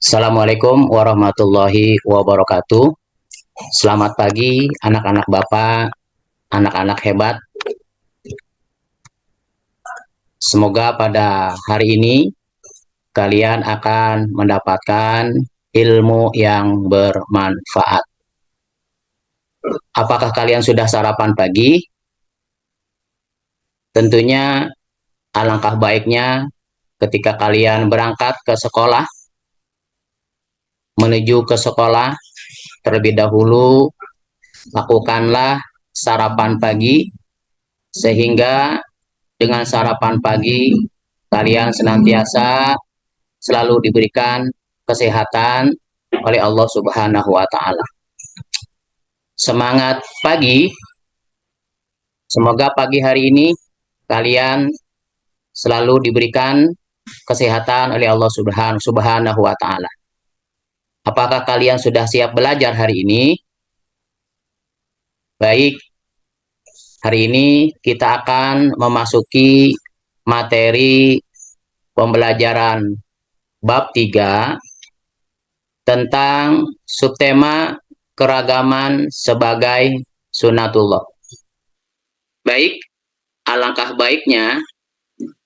Assalamualaikum warahmatullahi wabarakatuh. Selamat pagi anak-anak Bapak, anak-anak hebat. Semoga pada hari ini kalian akan mendapatkan ilmu yang bermanfaat. Apakah kalian sudah sarapan pagi? Tentunya alangkah baiknya ketika kalian berangkat ke sekolah, menuju ke sekolah, terlebih dahulu lakukanlah sarapan pagi sehingga dengan sarapan pagi kalian senantiasa selalu diberikan kesehatan oleh Allah Subhanahu wa taala. Semangat pagi. Semoga pagi hari ini kalian selalu diberikan kesehatan oleh Allah Subhanahu wa taala. Apakah kalian sudah siap belajar hari ini? Baik, hari ini kita akan memasuki materi pembelajaran bab 3 tentang subtema keragaman sebagai sunatullah. Baik, alangkah baiknya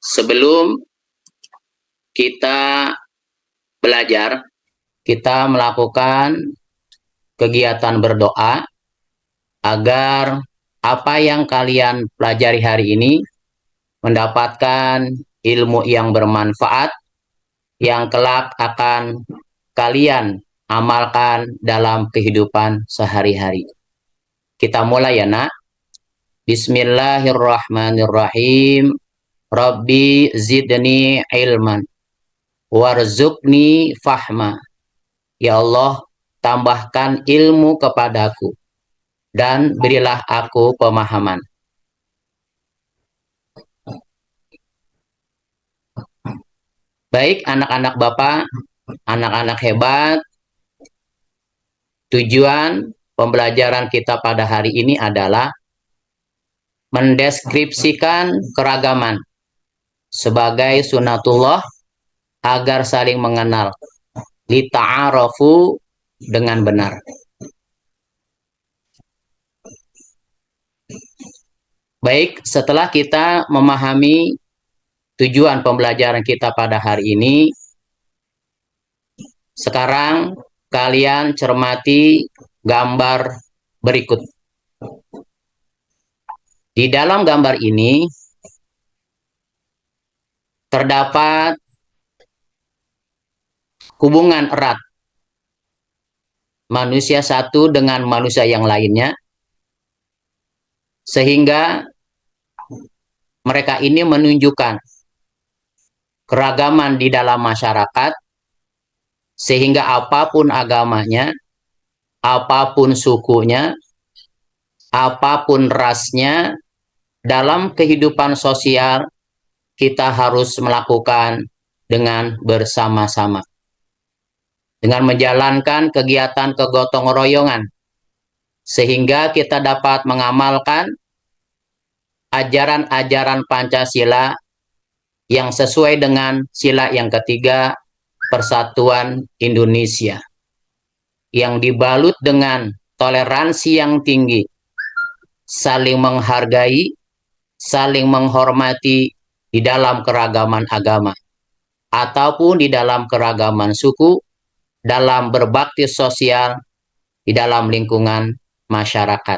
sebelum kita belajar, kita melakukan kegiatan berdoa agar apa yang kalian pelajari hari ini mendapatkan ilmu yang bermanfaat yang kelak akan kalian amalkan dalam kehidupan sehari-hari. Kita mulai ya nak. Bismillahirrahmanirrahim. Rabbi zidni ilman warzuqni fahma. Ya Allah, tambahkan ilmu kepadaku dan berilah aku pemahaman. Baik anak-anak Bapak, anak-anak hebat, tujuan pembelajaran kita pada hari ini adalah mendeskripsikan keragaman sebagai sunatullah agar saling mengenal, lita'arafu dengan benar. Baik, setelah kita memahami tujuan pembelajaran kita pada hari ini, sekarang kalian cermati gambar berikut. Di dalam gambar ini terdapat hubungan erat manusia satu dengan manusia yang lainnya, sehingga mereka ini menunjukkan keragaman di dalam masyarakat, sehingga apapun agamanya, apapun sukunya, apapun rasnya, dalam kehidupan sosial kita harus melakukan dengan bersama-sama. Dengan menjalankan kegiatan kegotong royongan, sehingga kita dapat mengamalkan ajaran-ajaran Pancasila yang sesuai dengan sila yang ketiga, Persatuan Indonesia, yang dibalut dengan toleransi yang tinggi, saling menghargai, saling menghormati di dalam keragaman agama, ataupun di dalam keragaman suku, dalam berbakti sosial, di dalam lingkungan masyarakat.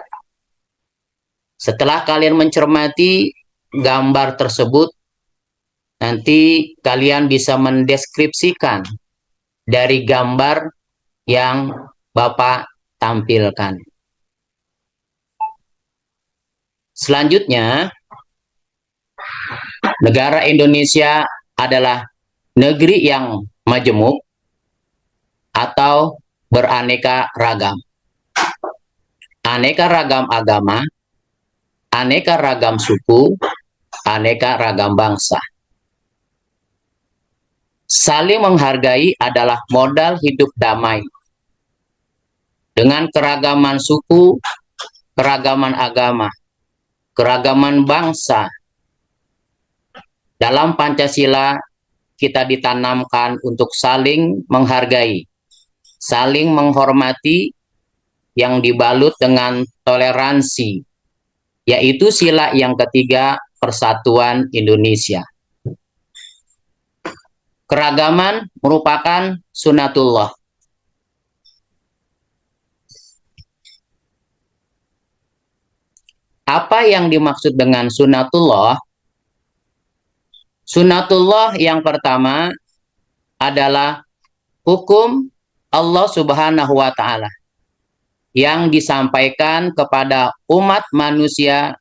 Setelah kalian mencermati gambar tersebut, nanti kalian bisa mendeskripsikan dari gambar yang Bapak tampilkan. Selanjutnya, negara Indonesia adalah negeri yang majemuk atau beraneka ragam. Aneka ragam agama, aneka ragam suku, aneka ragam bangsa. Saling menghargai adalah modal hidup damai. Dengan keragaman suku, keragaman agama, keragaman bangsa, dalam Pancasila kita ditanamkan untuk saling menghargai, saling menghormati yang dibalut dengan toleransi, yaitu sila yang ketiga persatuan Indonesia. Keragaman merupakan sunatullah. Apa yang dimaksud dengan sunatullah? Sunatullah yang pertama adalah hukum Allah Subhanahu wa Ta'ala yang disampaikan kepada umat manusia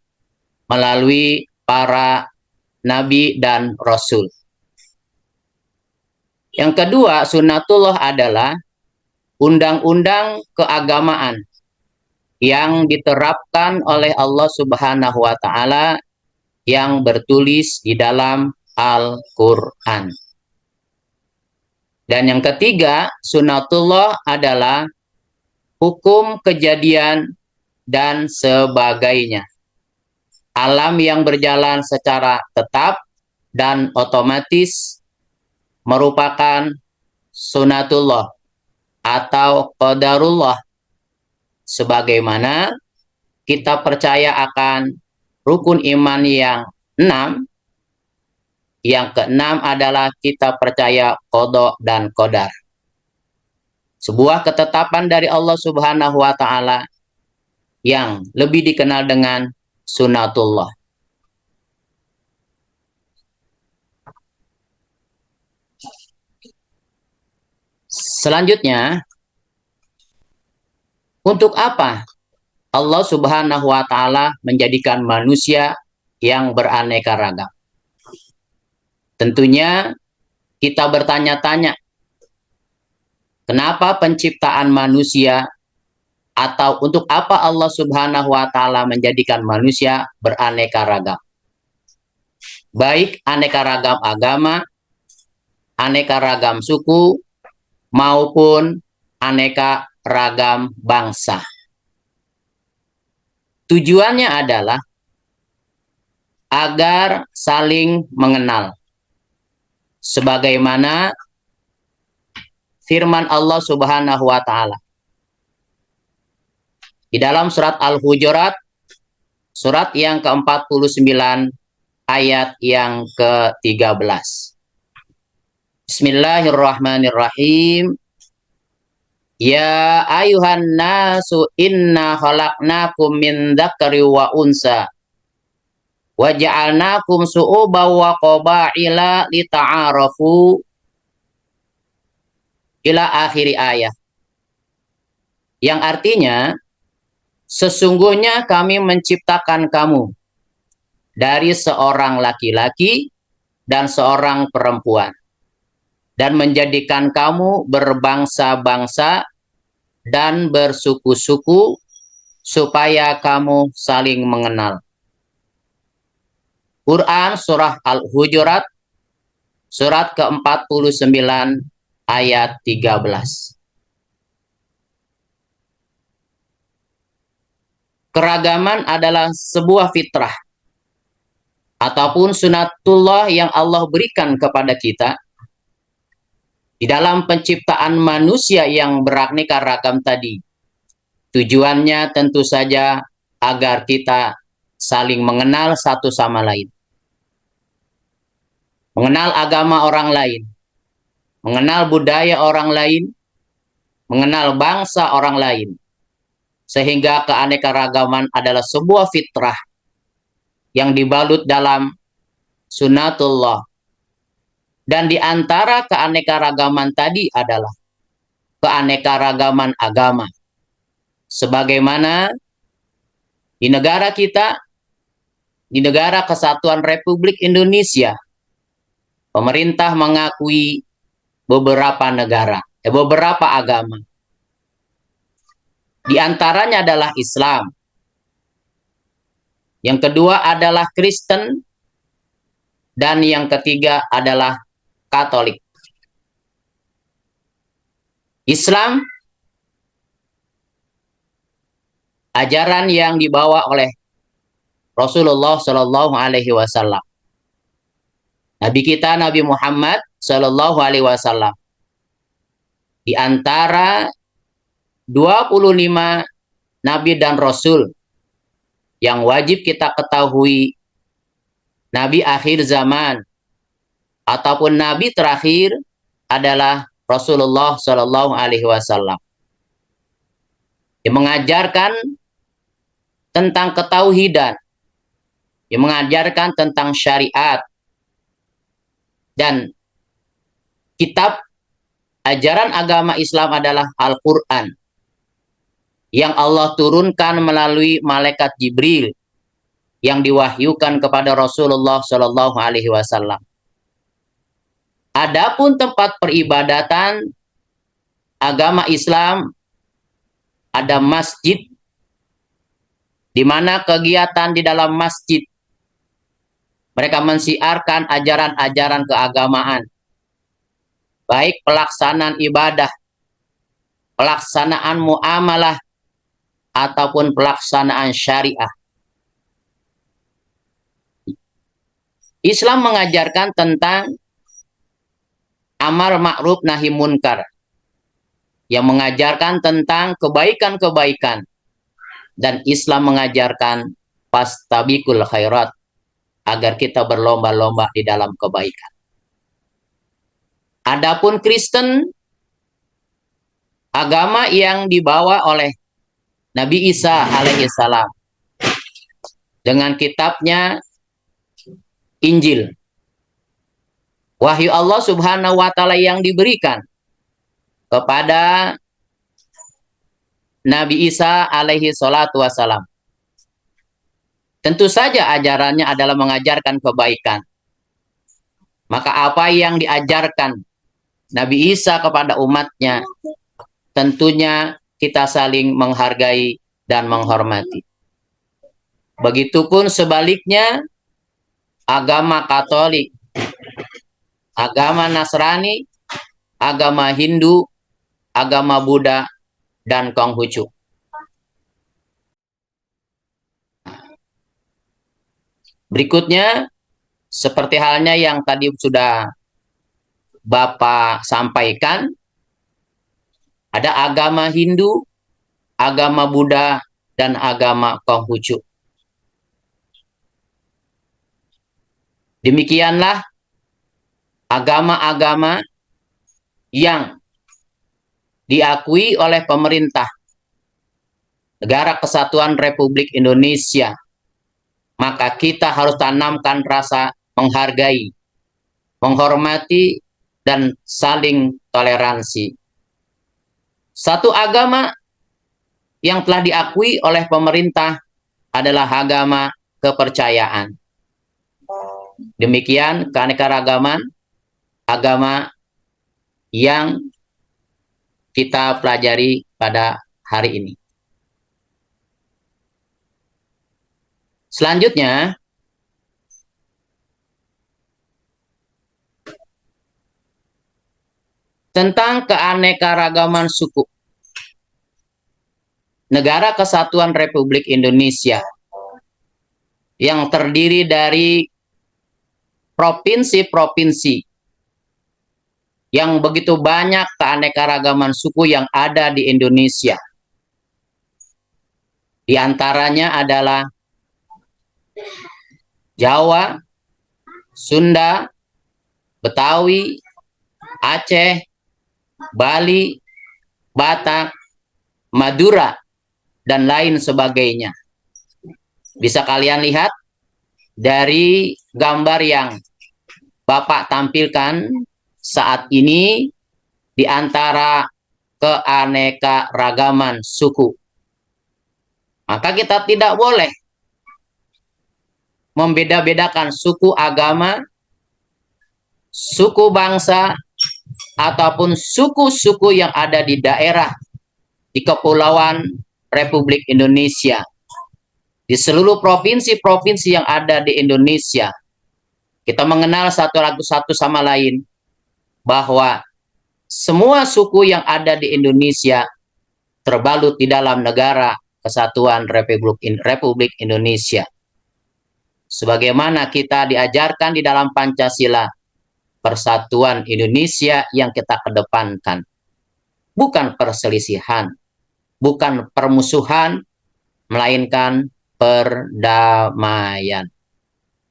melalui para nabi dan rasul. Yang kedua, sunatullah adalah undang-undang keagamaan yang diterapkan oleh Allah Subhanahu wa Ta'ala yang bertulis di dalam Al-Quran. Dan yang ketiga, sunatullah adalah hukum kejadian dan sebagainya. Alam yang berjalan secara tetap dan otomatis merupakan sunatullah atau qadarullah. Sebagaimana kita percaya akan rukun iman yang 6, yang keenam adalah kita percaya qada dan qadar. Sebuah ketetapan dari Allah Subhanahu wa Ta'ala yang lebih dikenal dengan sunatullah. Selanjutnya, untuk apa Allah Subhanahu wa Ta'ala menjadikan manusia yang beraneka ragam? Tentunya kita bertanya-tanya, kenapa penciptaan manusia atau untuk apa Allah Subhanahu wa Ta'ala menjadikan manusia beraneka ragam? Baik aneka ragam agama, aneka ragam suku, maupun aneka ragam bangsa. Tujuannya adalah agar saling mengenal. Sebagaimana firman Allah Subhanahu wa Ta'ala di dalam surat Al-Hujurat, surat yang ke-49 ayat yang ke-13. Bismillahirrahmanirrahim. Ya ayuhan nasu inna khalaqnakum min dzakari wa unsa wa ja'alnakum su'uban wa qabaila lita'arafu ila akhiri ayat. Yang artinya, sesungguhnya kami menciptakan kamu dari seorang laki-laki dan seorang perempuan dan menjadikan kamu berbangsa-bangsa dan bersuku-suku supaya kamu saling mengenal. Quran Surah Al-Hujurat, surat ke-49 ayat 13. Keragaman adalah sebuah fitrah ataupun sunatullah yang Allah berikan kepada kita di dalam penciptaan manusia yang beraneka ragam tadi. Tujuannya tentu saja agar kita saling mengenal satu sama lain. Mengenal agama orang lain, mengenal budaya orang lain, mengenal bangsa orang lain. Sehingga keanekaragaman adalah sebuah fitrah yang dibalut dalam sunatullah. Dan di antara keanekaragaman tadi adalah keanekaragaman agama. Sebagaimana di negara kita, di negara Kesatuan Republik Indonesia, pemerintah mengakui beberapa negara, beberapa agama. Di antaranya adalah Islam. Yang kedua adalah Kristen. Dan yang ketiga adalah Katolik. Islam, ajaran yang dibawa oleh Rasulullah Shallallahu Alaihi Wasallam. Nabi kita Nabi Muhammad Shallallahu Alaihi Wasallam di antara 25 nabi dan rasul yang wajib kita ketahui, nabi akhir zaman ataupun nabi terakhir adalah Rasulullah Shallallahu Alaihi Wasallam, yang mengajarkan tentang ketauhidan, yang mengajarkan tentang syariat, dan kitab ajaran agama Islam adalah Al-Quran yang Allah turunkan melalui malaikat Jibril yang diwahyukan kepada Rasulullah Shallallahu Alaihi Wasallam. Adapun tempat peribadatan agama Islam ada masjid, di mana kegiatan di dalam masjid mereka mensiarkan ajaran-ajaran keagamaan, baik pelaksanaan ibadah, pelaksanaan muamalah, ataupun pelaksanaan syariah. Islam mengajarkan tentang amar ma'ruf nahi munkar, yang mengajarkan tentang kebaikan-kebaikan, dan Islam mengajarkan fastabiqul khairat, agar kita berlomba-lomba di dalam kebaikan. Adapun Kristen, agama yang dibawa oleh Nabi Isa alaihissalam dengan kitabnya Injil, wahyu Allah Subhanahu wa Ta'ala yang diberikan kepada Nabi Isa alaihi salatu wassalam. Tentu saja ajarannya adalah mengajarkan kebaikan. Maka apa yang diajarkan Nabi Isa kepada umatnya, tentunya kita saling menghargai dan menghormati. Begitupun sebaliknya, agama Katolik, agama Nasrani, agama Hindu, agama Buddha, dan Konghucu. Berikutnya, seperti halnya yang tadi sudah Bapak sampaikan, ada agama Hindu, agama Buddha, dan agama Konghucu. Demikianlah agama-agama yang diakui oleh pemerintah Negara Kesatuan Republik Indonesia. Maka kita harus tanamkan rasa menghargai, menghormati, dan saling toleransi. Satu agama yang telah diakui oleh pemerintah adalah agama kepercayaan. Demikian keanekaragaman agama yang kita pelajari pada hari ini. Selanjutnya, tentang keanekaragaman suku. Negara Kesatuan Republik Indonesia yang terdiri dari provinsi-provinsi yang begitu banyak keanekaragaman suku yang ada di Indonesia. Di antaranya adalah Jawa, Sunda, Betawi, Aceh, Bali, Batak, Madura, dan lain sebagainya. Bisa kalian lihat dari gambar yang Bapak tampilkan saat ini di antara keanekaragaman suku. Maka kita tidak boleh membeda-bedakan suku agama, suku bangsa, ataupun suku-suku yang ada di daerah di Kepulauan Republik Indonesia. Di seluruh provinsi-provinsi yang ada di Indonesia, kita mengenal satu sama lain bahwa semua suku yang ada di Indonesia terbalut di dalam negara Kesatuan Republik Indonesia. sebagaimana kita diajarkan di dalam Pancasila, persatuan Indonesia yang kita kedepankan. Bukan perselisihan, bukan permusuhan, melainkan perdamaian.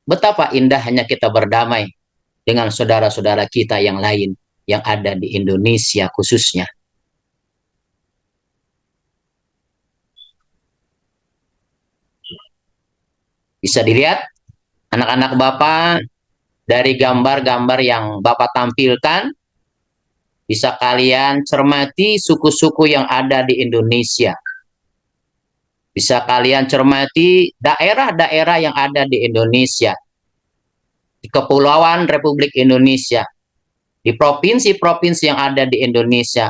Betapa indahnya kita berdamai dengan saudara-saudara kita yang lain yang ada di Indonesia khususnya. Bisa dilihat anak-anak Bapak dari gambar-gambar yang Bapak tampilkan, bisa kalian cermati suku-suku yang ada di Indonesia. Bisa kalian cermati daerah-daerah yang ada di Indonesia, di Kepulauan Republik Indonesia, di provinsi-provinsi yang ada di Indonesia,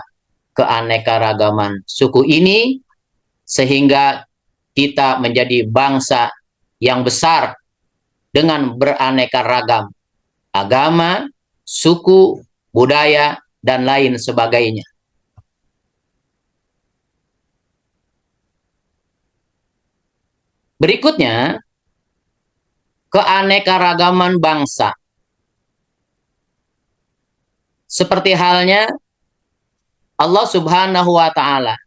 keanekaragaman suku ini, sehingga kita menjadi bangsa yang besar dengan beraneka ragam agama, suku, budaya, dan lain sebagainya. Berikutnya, keanekaragaman bangsa. Seperti halnya Allah Subhanahu wa Ta'ala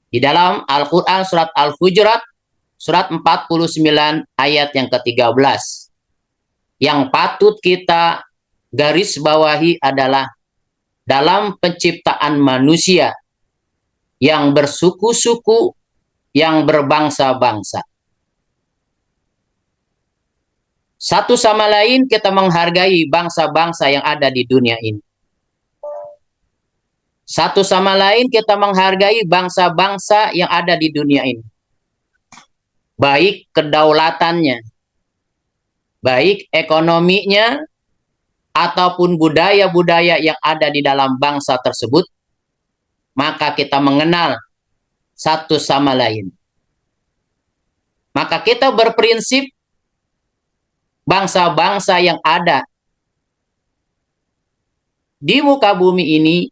di dalam Al-Quran surat Al-Hujurat surat 49 ayat yang ke-13. Yang patut kita garis bawahi adalah dalam penciptaan manusia yang bersuku-suku, yang berbangsa-bangsa. Satu sama lain kita menghargai bangsa-bangsa yang ada di dunia ini. Satu sama lain kita menghargai bangsa-bangsa yang ada di dunia ini. Baik kedaulatannya, baik ekonominya, ataupun budaya-budaya yang ada di dalam bangsa tersebut, maka kita mengenal satu sama lain. Maka kita berprinsip bangsa-bangsa yang ada di muka bumi ini,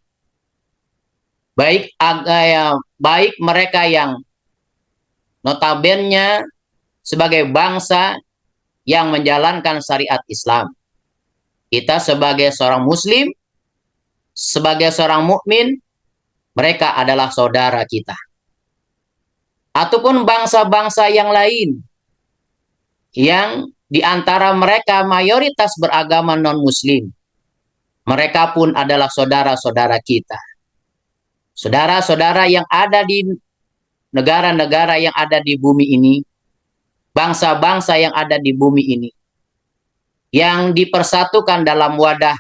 baik mereka yang notabene sebagai bangsa yang menjalankan syariat Islam. Kita sebagai seorang muslim, sebagai seorang mukmin, mereka adalah saudara kita. Ataupun bangsa-bangsa yang lain yang di antara mereka mayoritas beragama non-muslim, mereka pun adalah saudara-saudara kita. Saudara-saudara yang ada di negara-negara yang ada di bumi ini, bangsa-bangsa yang ada di bumi ini, yang dipersatukan dalam wadah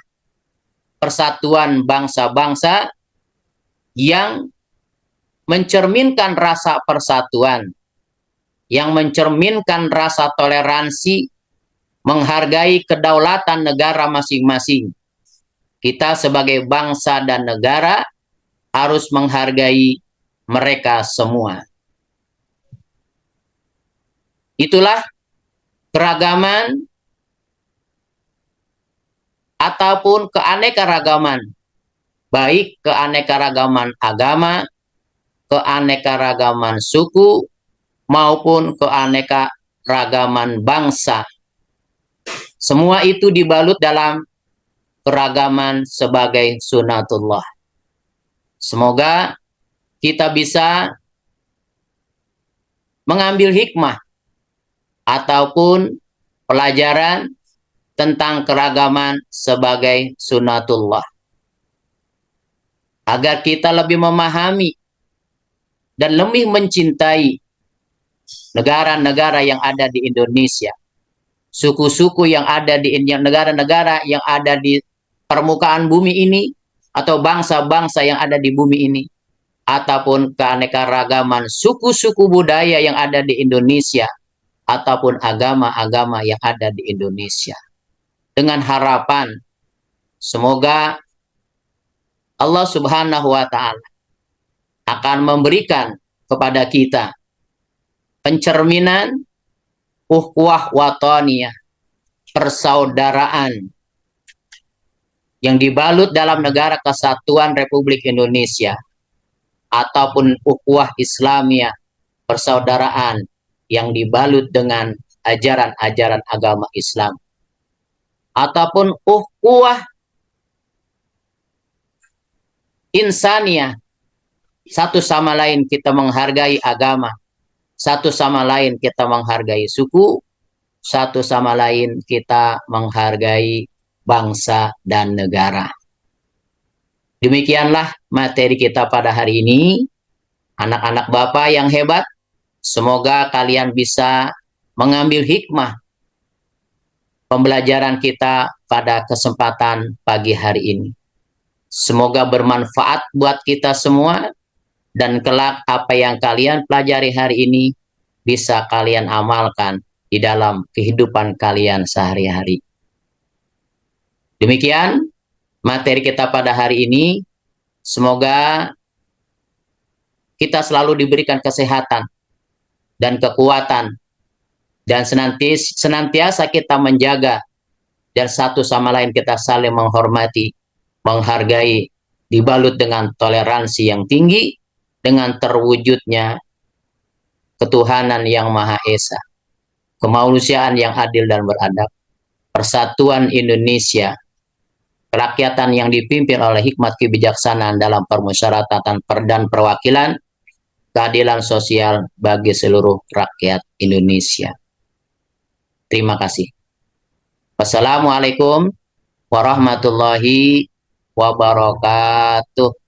persatuan bangsa-bangsa yang mencerminkan rasa persatuan, yang mencerminkan rasa toleransi, menghargai kedaulatan negara masing-masing. Kita sebagai bangsa dan negara harus menghargai mereka semua. Itulah keragaman ataupun keanekaragaman, baik keanekaragaman agama, keanekaragaman suku, maupun keanekaragaman bangsa. Semua itu dibalut dalam keragaman sebagai sunatullah. Semoga kita bisa mengambil hikmah ataupun pelajaran tentang keragaman sebagai sunatullah, agar kita lebih memahami dan lebih mencintai negara-negara yang ada di Indonesia, suku-suku yang ada di negara-negara yang ada di permukaan bumi ini, atau bangsa-bangsa yang ada di bumi ini, ataupun keanekaragaman suku-suku budaya yang ada di Indonesia, ataupun agama-agama yang ada di Indonesia. Dengan harapan semoga Allah Subhanahu wa Ta'ala akan memberikan kepada kita pencerminan ukhuwah wataniyah, persaudaraan yang dibalut dalam negara kesatuan Republik Indonesia, ataupun ukhuwah Islamiyah, persaudaraan yang dibalut dengan ajaran-ajaran agama Islam. Ataupun ukhuwah insaniyah, satu sama lain kita menghargai agama, satu sama lain kita menghargai suku, satu sama lain kita menghargai bangsa dan negara. Demikianlah materi kita pada hari ini. Anak-anak Bapak yang hebat, semoga kalian bisa mengambil hikmah pembelajaran kita pada kesempatan pagi hari ini. Semoga bermanfaat buat kita semua, dan kelak apa yang kalian pelajari hari ini bisa kalian amalkan di dalam kehidupan kalian sehari-hari. Demikian materi kita pada hari ini. Semoga kita selalu diberikan kesehatan dan kekuatan, dan senantiasa kita menjaga dan satu sama lain kita saling menghormati, menghargai, dibalut dengan toleransi yang tinggi, dengan terwujudnya ketuhanan yang Maha Esa, kemanusiaan yang adil dan beradab, persatuan Indonesia, kerakyatan yang dipimpin oleh hikmat kebijaksanaan dalam permusyawaratan dan perwakilan, keadilan sosial bagi seluruh rakyat Indonesia. Terima kasih. Wassalamualaikum warahmatullahi wabarakatuh.